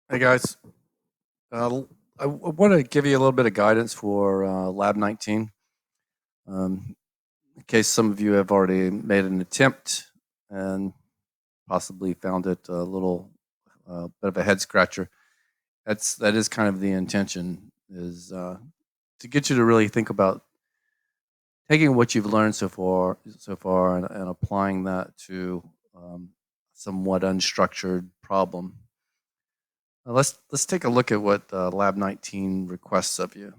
Hey guys, I want to give you a little bit of guidance for Lab 19. In case some of you have already made an attempt and possibly found it a little bit of a head scratcher. That is kind of the intention, is to get you to really think about taking what you've learned so far, and applying that to somewhat unstructured problem. Let's take a look at what Lab 19 requests of you.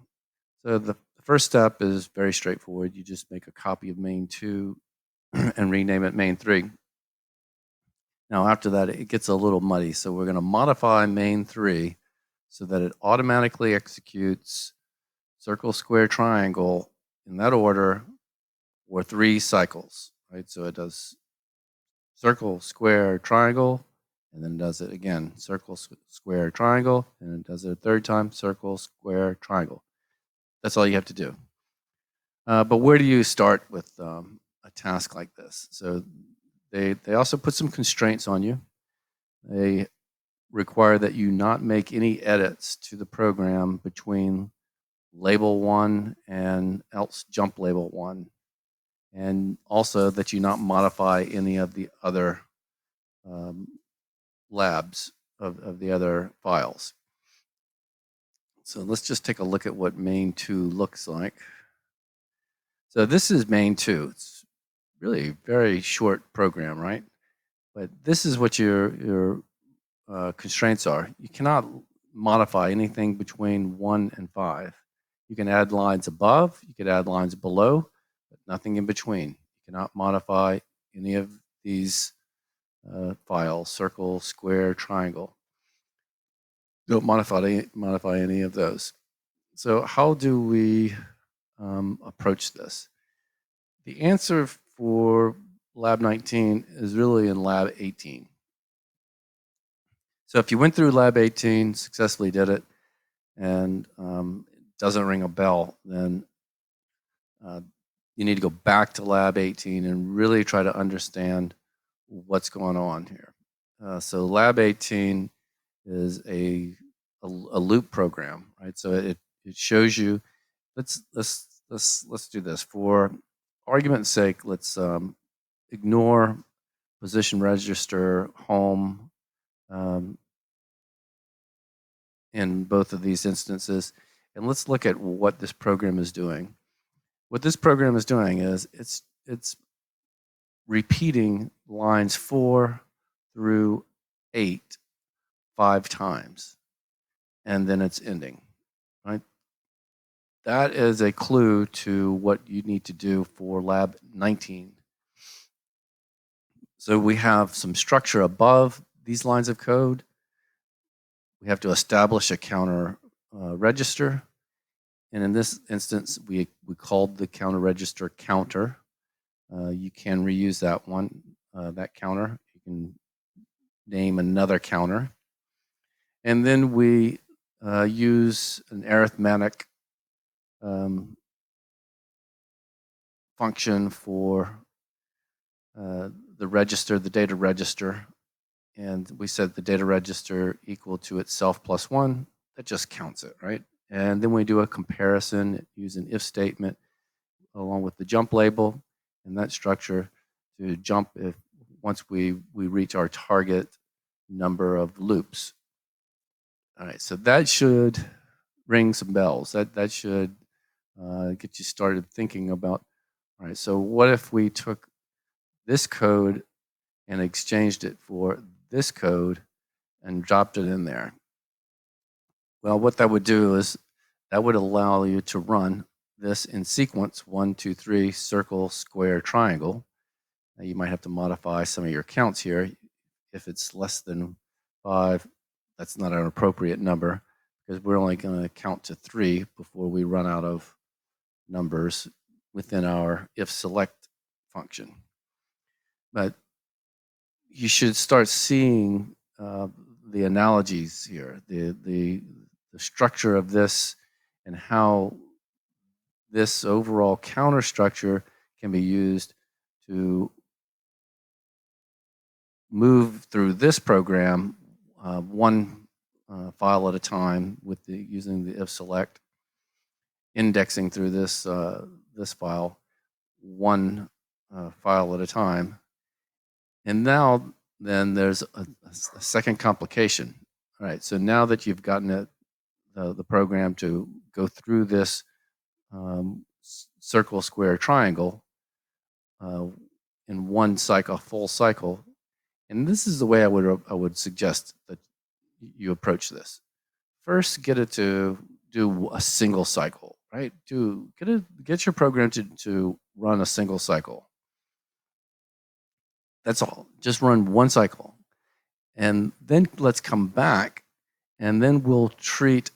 So the first step is very straightforward. You just make a copy of main 2 and rename it main 3. Now after that, it gets a little muddy. So we're going to modify main 3 so that it automatically executes circle, square, triangle in that order for 3 cycles, right? So it does circle, square, triangle, and then does it again, circle, square, triangle, and it does it a third time, circle, square, triangle. That's all you have to do. But where do you start with a task like this? So they also put some constraints on you. They require that you not make any edits to the program between label 1 and else jump label 1. And also that you not modify any of the other labs of the other files. So let's just take a look at what main 2 looks like. So this is main 2. It's really a very short program, right? But this is what your constraints are. You cannot modify anything between 1 and 5. You can add lines above, you could add lines below, but nothing in between. You cannot modify any of these files, circle, square, triangle. Don't modify any of those. So how do we approach this? The answer for Lab 19 is really in Lab 18. So if you went through Lab 18, successfully did it, and it doesn't ring a bell, then you need to go back to Lab 18 and really try to understand what's going on here. So Lab 18 is a loop program, right? So it shows you. Let's do this for argument's sake. Let's ignore position register home in both of these instances, and let's look at what this program is doing. What this program is doing is it's repeating lines 4 through 8 5 times, and then it's ending, right? That is a clue to what you need to do for Lab 19. So we have some structure above these lines of code. We have to establish a counter register. And in this instance, we called the counter register counter. You can reuse that one, that counter. You can name another counter. And then we use an arithmetic function for the register, the data register. And we set the data register equal to itself plus 1. That just counts it, right? And then we do a comparison, use an if statement along with the jump label and that structure to jump if once we reach our target number of loops. All right, so that should ring some bells. That should get you started thinking about, all right, so what if we took this code and exchanged it for this code and dropped it in there? Well, what that would do is that would allow you to run this in sequence 1, 2, 3, circle, square, triangle. Now you might have to modify some of your counts here. If it's less than 5, that's not an appropriate number because we're only going to count to 3 before we run out of numbers within our if select function. But you should start seeing the analogies here, the structure of this and how this overall counter structure can be used to move through this program one file at a time with using the if select, indexing through this file, one file at a time. And now then there's a second complication. All right, so now that you've gotten the program to go through this circle, square, triangle in one cycle, full cycle, and this is the way I would suggest that you approach this. First, get it to do a single cycle, right? Get your program to run a single cycle. That's all. Just run one cycle. And then let's come back, and then we'll treat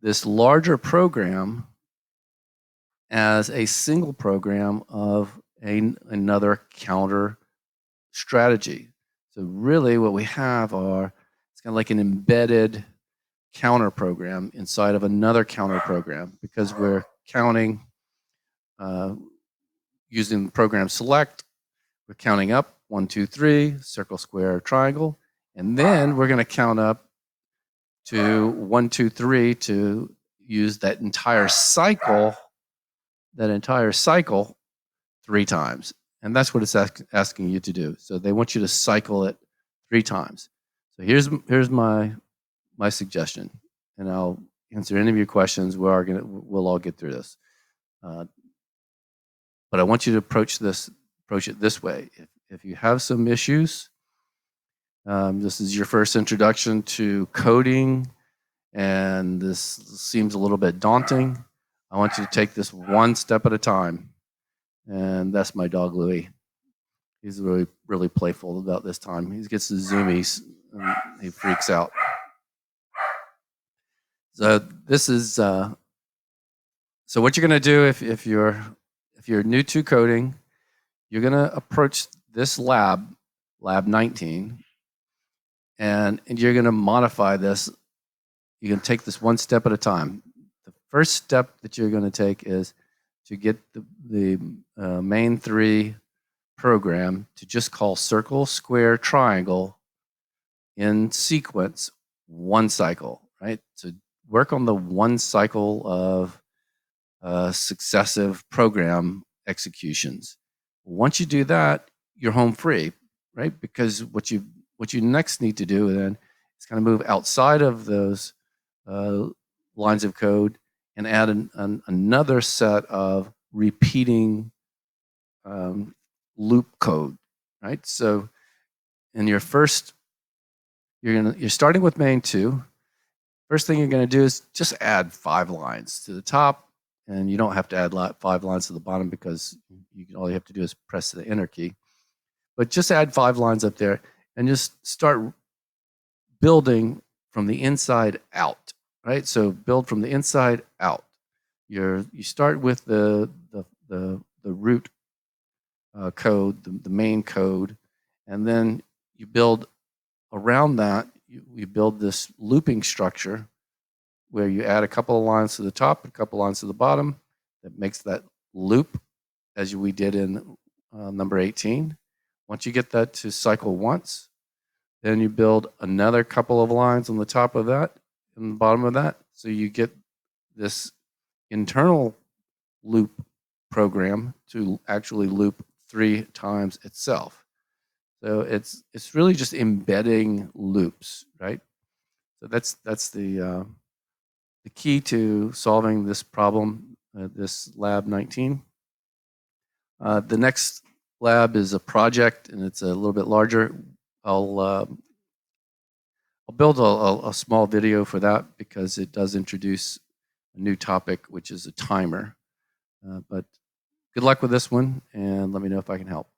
this larger program as a single program of another counter strategy. So really what we have it's kind of like an embedded counter program inside of another counter program, because we're counting using the program select. We're counting up 1, 2, 3, circle, square, triangle, and then we're going to count up to 1, 2, 3 to use that entire cycle 3 times. And that's what it's asking you to do. So they want you to cycle it 3 times. So here's my suggestion, and I'll answer any of your questions. We'll all get through this. But I want you to approach it this way. If you have some issues, this is your first introduction to coding, and this seems a little bit daunting, I want you to take this one step at a time. And that's my dog, Louie. He's really, really playful about this time. He gets the zoomies and he freaks out. So this is so what you're going to do if you're new to coding, you're going to approach this lab 19, and you're going to modify this. You can take this one step at a time. The first step that you're going to take is to get the main 3 program to just call circle, square, triangle in sequence, one cycle, right? So work on the one cycle of successive program executions. Once you do that, you're home free, right? Because what you next need to do then is kind of move outside of those lines of code and add another set of repeating loop code, right? So in your first, you're starting with main 2. First thing you're going to do is just add 5 lines to the top, and you don't have to add 5 lines to the bottom, because all you have to do is press the enter key. But just add 5 lines up there and just start building from the inside out, right? So build from the inside out. You start with the root code, the main code, and then you build around that. You build this looping structure where you add a couple of lines to the top, a couple of lines to the bottom. That makes that loop, as we did in number 18. Once you get that to cycle once, then you build another couple of lines on the top of that and the bottom of that. So you get this internal loop program to actually loop 3 times itself. So it's really just embedding loops, right? So that's the key to solving this problem, this lab 19. The next lab is a project, and it's a little bit larger. I'll build a small video for that, because it does introduce a new topic, which is a timer. But good luck with this one, and let me know if I can help.